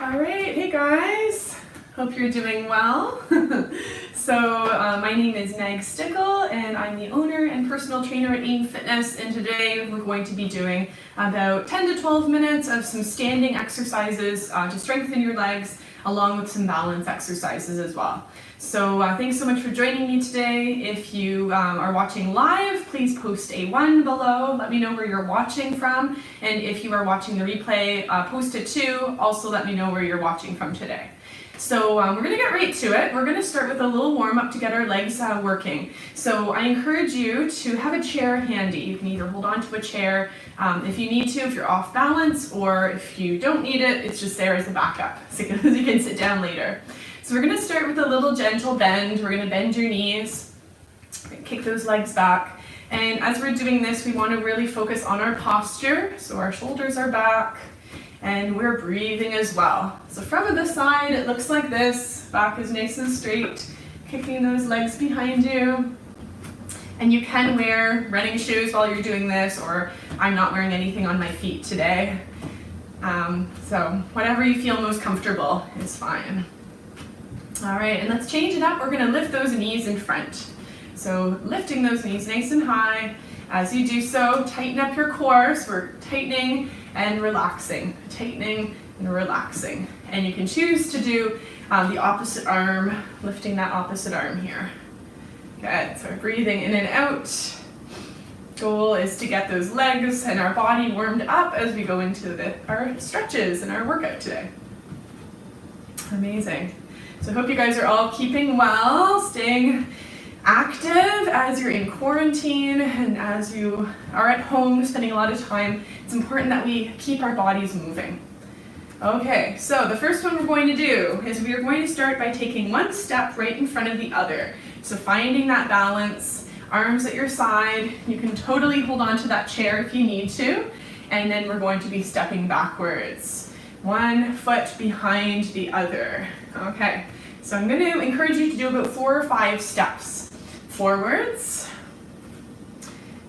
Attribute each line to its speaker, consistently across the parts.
Speaker 1: All right, hey guys, hope you're doing well. My name is Meg Stickle and I'm the owner and personal trainer at AIM Fitness, and today we're going to be doing about 10 to 12 minutes of some standing exercises to strengthen your legs, along with some balance exercises as well. So thanks so much for joining me today. If you are watching live, please post a 1 below. Let me know where you're watching from. And if you are watching the replay, post a 2. Also let me know where you're watching from today. So we're gonna get right to it. We're gonna start with a little warm up to get our legs working. So I encourage you to have a chair handy. You can either hold on to a chair if you need to, if you're off balance, or if you don't need it, it's just there as a backup, so you can sit down later. So we're gonna start with a little gentle bend. We're gonna bend your knees, kick those legs back. And as we're doing this, we wanna really focus on our posture. So our shoulders are back, and we're breathing as well. So from the side, it looks like this. Back is nice and straight, kicking those legs behind you. And you can wear running shoes while you're doing this, or I'm not wearing anything on my feet today. So whatever you feel most comfortable is fine. All right, and let's change it up. We're gonna lift those knees in front. So lifting those knees nice and high. As you do so, tighten up your core. So we're tightening and relaxing, tightening and relaxing. And you can choose to do the opposite arm, lifting that opposite arm here. Good, so we're breathing in and out. Goal is to get those legs and our body warmed up as we go into our stretches and our workout today. Amazing. So I hope you guys are all keeping well, staying active as you're in quarantine and as you are at home spending a lot of time. It's important that we keep our bodies moving. Okay, so the first one we're going to do is we are going to start by taking one step right in front of the other. So finding that balance, arms at your side. You can totally hold on to that chair if you need to. And then we're going to be stepping backwards. One foot behind the other. Okay, so I'm going to encourage you to do about 4 or 5 steps forwards.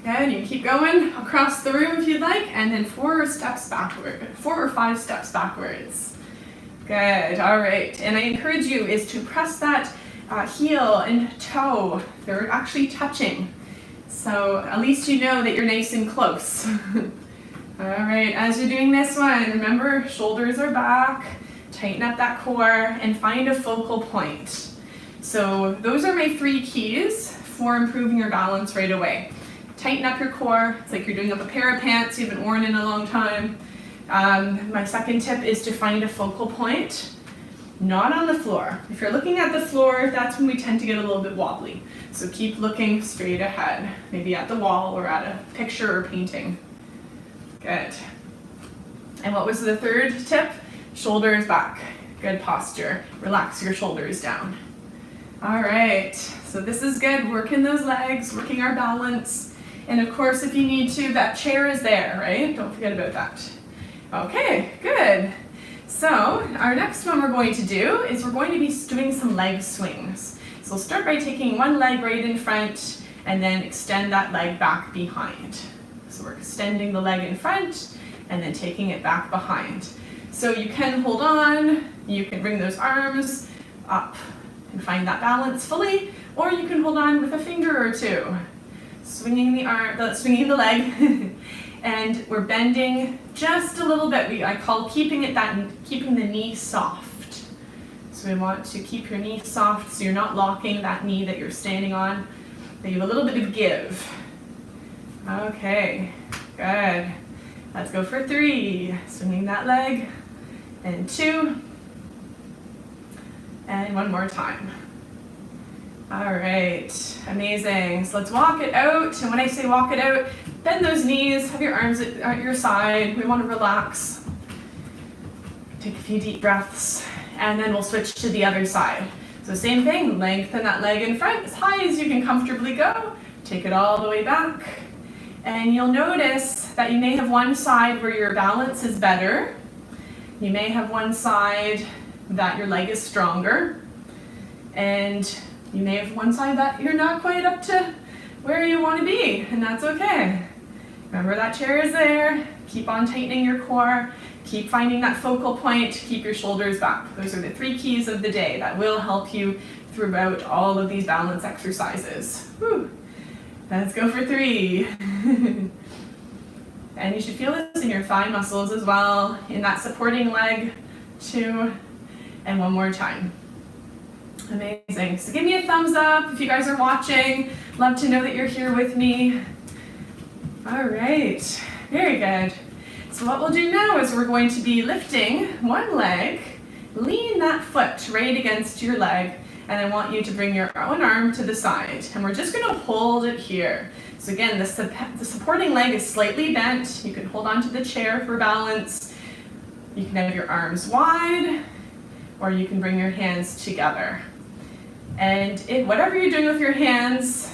Speaker 1: And you keep going across the room if you'd like, and then 4 steps backward, 4 or 5 steps backwards. Good, all right. And I encourage you is to press that heel and toe. They're actually touching. So at least you know that you're nice and close. All right, as you're doing this one, remember shoulders are back, tighten up that core and find a focal point. So those are my 3 keys for improving your balance right away. Tighten up your core. It's like you're doing up a pair of pants you haven't worn in a long time. My second tip is to find a focal point, not on the floor. If you're looking at the floor, that's when we tend to get a little bit wobbly. So keep looking straight ahead, maybe at the wall or at a picture or painting. Good. And what was the third tip? Shoulders back. Good posture. Relax your shoulders down. All right, so this is good. Working those legs, working our balance. And of course, if you need to, that chair is there, right? Don't forget about that. Okay, good. So our next one we're going to do is we're going to be doing some leg swings. So we'll start by taking one leg right in front and then extend that leg back behind. So we're extending the leg in front and then taking it back behind. So you can hold on, you can bring those arms up and find that balance fully, or you can hold on with a finger or 2. Swinging the leg, and we're bending just a little bit. I call keeping the knee soft. So we want to keep your knee soft so you're not locking that knee that you're standing on, that you have a little bit of give. Okay, good. Let's go for 3. Swinging that leg, and 2, and 1 more time. All right, amazing. So let's walk it out. And when I say walk it out, bend those knees, have your arms at your side. We want to relax. Take a few deep breaths, and then we'll switch to the other side. So same thing, lengthen that leg in front as high as you can comfortably go. Take it all the way back. And you'll notice that you may have one side where your balance is better. You may have one side that your leg is stronger. And you may have one side that you're not quite up to where you want to be, and that's okay. Remember that chair is there. Keep on tightening your core. keep finding that focal point, keep your shoulders back. Those are the 3 keys of the day that will help you throughout all of these balance exercises. Whew. Let's go for 3. And you should feel this in your thigh muscles as well, in that supporting leg. 2, and 1 more time. Amazing. So give me a thumbs up if you guys are watching. Love to know that you're here with me. All right, very good. So what we'll do now is we're going to be lifting one leg, lean that foot right against your leg, and I want you to bring your one arm to the side. And we're just gonna hold it here. So again, the supporting leg is slightly bent. You can hold onto the chair for balance. You can have your arms wide, or you can bring your hands together. And whatever you're doing with your hands,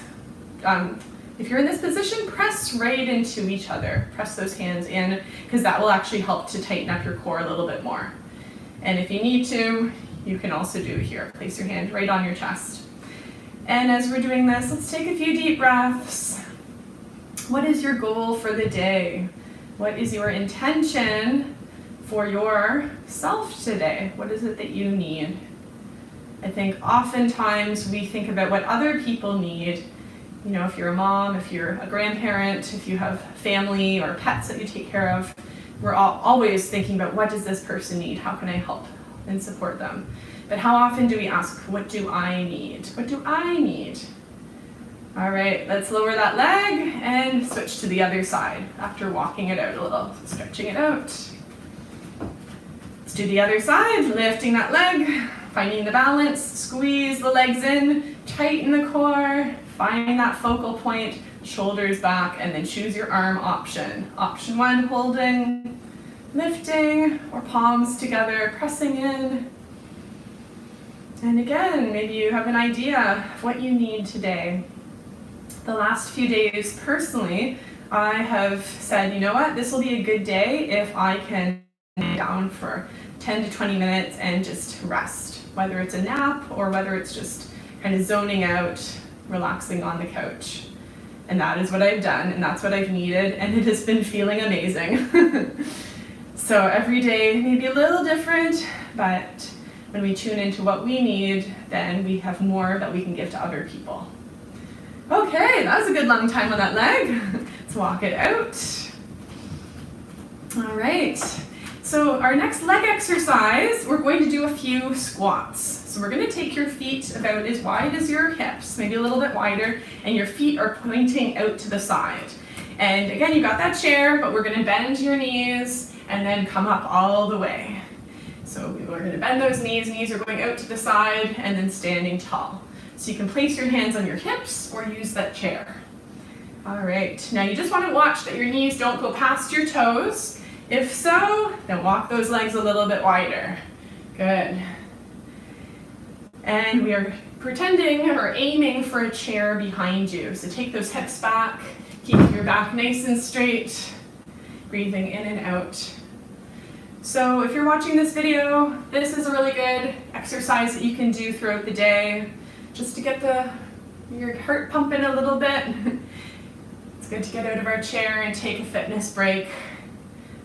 Speaker 1: if you're in this position, press right into each other. Press those hands in, because that will actually help to tighten up your core a little bit more. And if you need to, you can also do it here. Place your hand right on your chest. And as we're doing this, let's take a few deep breaths. What is your goal for the day? What is your intention for yourself today? What is it that you need? I think oftentimes we think about what other people need. You know, if you're a mom, if you're a grandparent, if you have family or pets that you take care of, we're always thinking about what does this person need? How can I help and support them? But how often do we ask, what do I need? What do I need? All right, let's lower that leg and switch to the other side after walking it out a little, stretching it out. Let's do the other side, lifting that leg, finding the balance, squeeze the legs in, tighten the core, find that focal point, shoulders back, and then choose your arm option. Option 1, holding, lifting, or palms together, pressing in. And again, maybe you have an idea of what you need today. The last few days, personally, I have said, you know what, this will be a good day if I can lay down for 10 to 20 minutes and just rest, whether it's a nap or whether it's just kind of zoning out, relaxing on the couch. And that is what I've done, and that's what I've needed, and it has been feeling amazing. So every day may be a little different, but when we tune into what we need, then we have more that we can give to other people. Okay, that was a good long time on that leg. Let's walk it out. All right, so our next leg exercise, we're going to do a few squats. So we're going to take your feet about as wide as your hips, maybe a little bit wider, and your feet are pointing out to the side. And again, you got that chair, but we're going to bend your knees and then come up all the way. So we're going to bend those knees are going out to the side, and then standing tall. So you can place your hands on your hips or use that chair. All right, now you just want to watch that your knees don't go past your toes. If so, then walk those legs a little bit wider. Good. And we are pretending or aiming for a chair behind you. So take those hips back, keep your back nice and straight, breathing in and out. So if you're watching this video, this is a really good exercise that you can do throughout the day, just to get your heart pumping a little bit. It's good to get out of our chair and take a fitness break.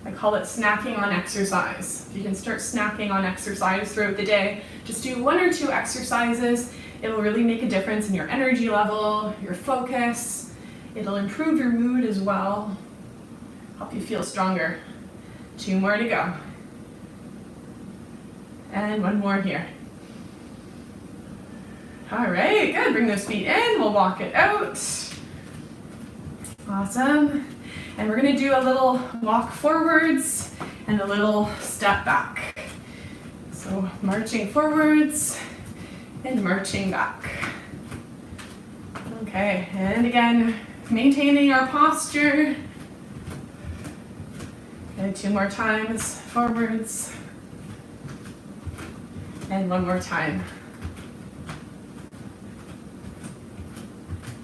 Speaker 1: I call it snacking on exercise. If you can start snacking on exercise throughout the day, just do 1 or 2 exercises. It will really make a difference in your energy level, your focus. It'll improve your mood as well, help you feel stronger. 2 more to go. And 1 more here. All right, good. Bring those feet in. We'll walk it out. Awesome. And we're going to do a little walk forwards and a little step back. So marching forwards and marching back. Okay, and again, maintaining our posture. And 2 more times, forwards. And 1 more time.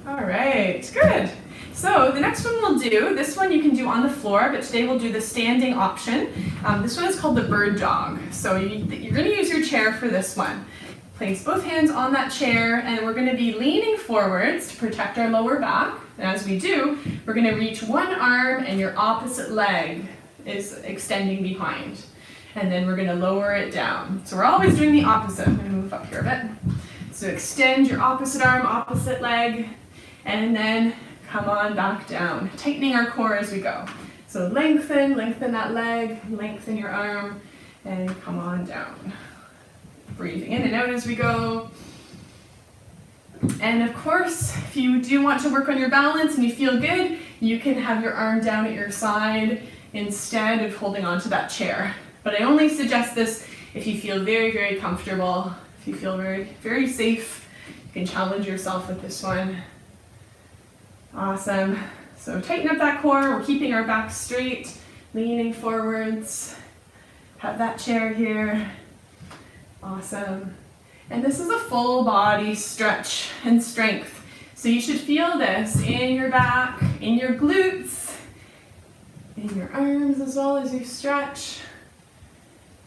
Speaker 1: All right, good. So the next one we'll do, this one you can do on the floor, but today we'll do the standing option. This one is called the bird dog. So you're going to use your chair for this one. Place both hands on that chair, and we're going to be leaning forwards to protect our lower back. And as we do, we're going to reach one arm and your opposite leg is extending behind. And then we're gonna lower it down. So we're always doing the opposite. I'm gonna move up here a bit. So extend your opposite arm, opposite leg, and then come on back down. Tightening our core as we go. So lengthen that leg, lengthen your arm, and come on down. Breathing in and out as we go. And of course, if you do want to work on your balance and you feel good, you can have your arm down at your side instead of holding onto that chair. But I only suggest this if you feel very, very comfortable, if you feel very, very safe. You can challenge yourself with this one. Awesome. So tighten up that core. We're keeping our back straight, leaning forwards. Have that chair here. Awesome. And this is a full body stretch and strength. So you should feel this in your back, in your glutes, in your arms as well as you stretch.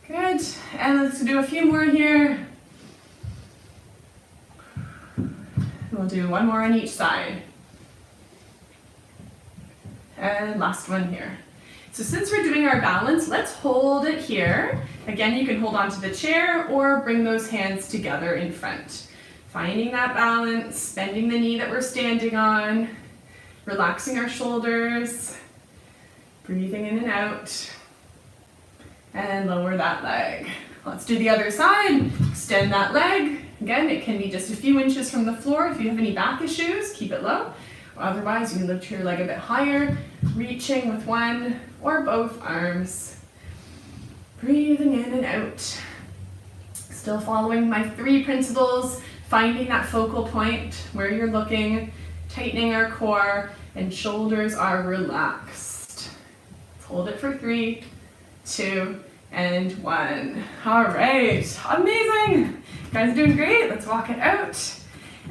Speaker 1: Good. And let's do a few more here. We'll do one more on each side. And last one here. So since we're doing our balance, let's hold it here. Again, you can hold onto the chair or bring those hands together in front. Finding that balance, bending the knee that we're standing on, relaxing our shoulders, breathing in and out, and lower that leg. Let's do the other side. Extend that leg. Again, it can be just a few inches from the floor. If you have any back issues, keep it low. Otherwise, you can lift your leg a bit higher, reaching with one or both arms. Breathing in and out. Still following my 3 principles, finding that focal point where you're looking, tightening our core, and shoulders are relaxed. Let's hold it for 3, 2, and 1. All right, amazing. You guys are doing great. Let's walk it out.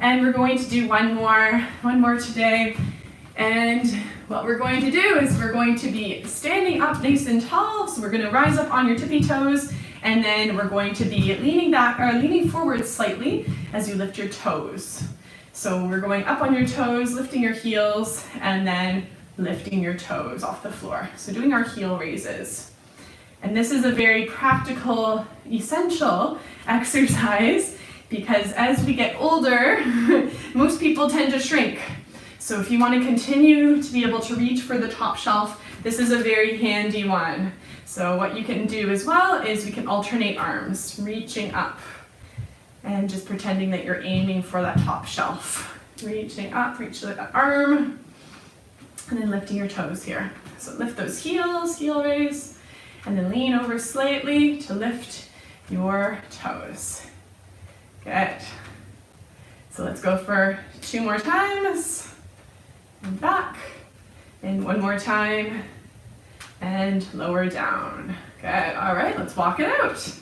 Speaker 1: And we're going to do one more today. And what we're going to do is we're going to be standing up nice and tall. So we're going to rise up on your tippy toes, and then we're going to be leaning back or leaning forward slightly as you lift your toes. So we're going up on your toes, lifting your heels, and then lifting your toes off the floor. So doing our heel raises. And this is a very practical, essential exercise because as we get older, most people tend to shrink. So if you want to continue to be able to reach for the top shelf, this is a very handy one. So what you can do as well is we can alternate arms, reaching up and just pretending that you're aiming for that top shelf. Reaching up, reach the arm, and then lifting your toes here. So lift those heels, heel raise, and then lean over slightly to lift your toes. Good. So let's go for 2 more times. And back. And 1 more time. And lower down. Good. All right, let's walk it out.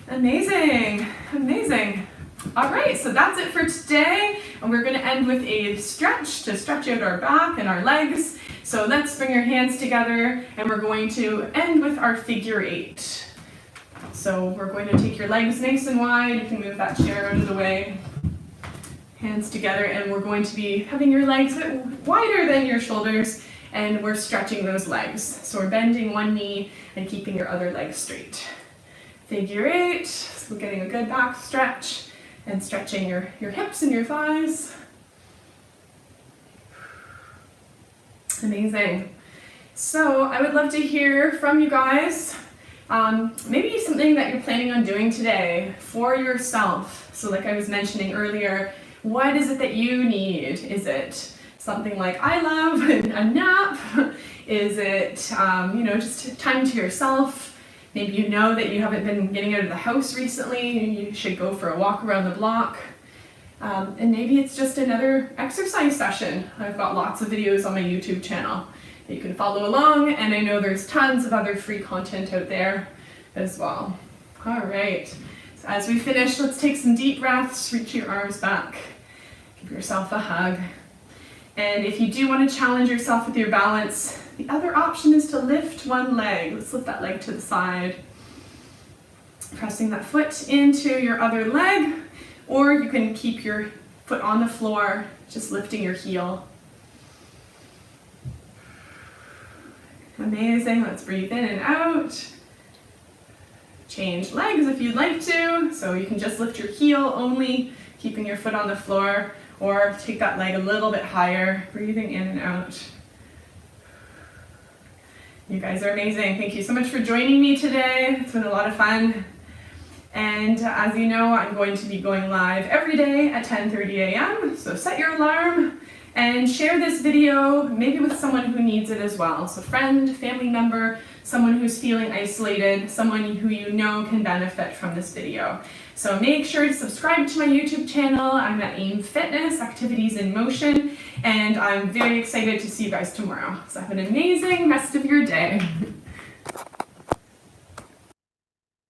Speaker 1: Amazing. Amazing. All right, so that's it for today. And we're going to end with a stretch to stretch out our back and our legs. So let's bring your hands together and we're going to end with our figure 8. So we're going to take your legs nice and wide. You can move that chair out of the way. Hands together, and we're going to be having your legs a bit wider than your shoulders, and we're stretching those legs. So we're bending one knee and keeping your other leg straight. Figure 8, so we're getting a good back stretch and stretching your hips and your thighs. Amazing. So I would love to hear from you guys. Maybe something that you're planning on doing today for yourself. So like I was mentioning earlier, what is it that you need? Is it something like I love, a nap? Is it, just time to yourself? Maybe you know that you haven't been getting out of the house recently and you should go for a walk around the block. And maybe it's just another exercise session. I've got lots of videos on my YouTube channel that you can follow along, and I know there's tons of other free content out there as well. All right, so as we finish, let's take some deep breaths, reach your arms back, give yourself a hug. And if you do want to challenge yourself with your balance, the other option is to lift one leg. Let's lift that leg to the side. Pressing that foot into your other leg, or you can keep your foot on the floor, just lifting your heel. Amazing. Let's breathe in and out. Change legs if you'd like to. So you can just lift your heel only, keeping your foot on the floor, or take that leg a little bit higher, breathing in and out. You guys are amazing. Thank you so much for joining me today. It's been a lot of fun. And as you know, I'm going to be going live every day at 10:30 a.m. So set your alarm and share this video maybe with someone who needs it as well. So friend, family member, someone who's feeling isolated, someone who you know can benefit from this video. So make sure to subscribe to my YouTube channel. I'm at AIM Fitness, Activities in Motion, and I'm very excited to see you guys tomorrow. So have an amazing rest of your day.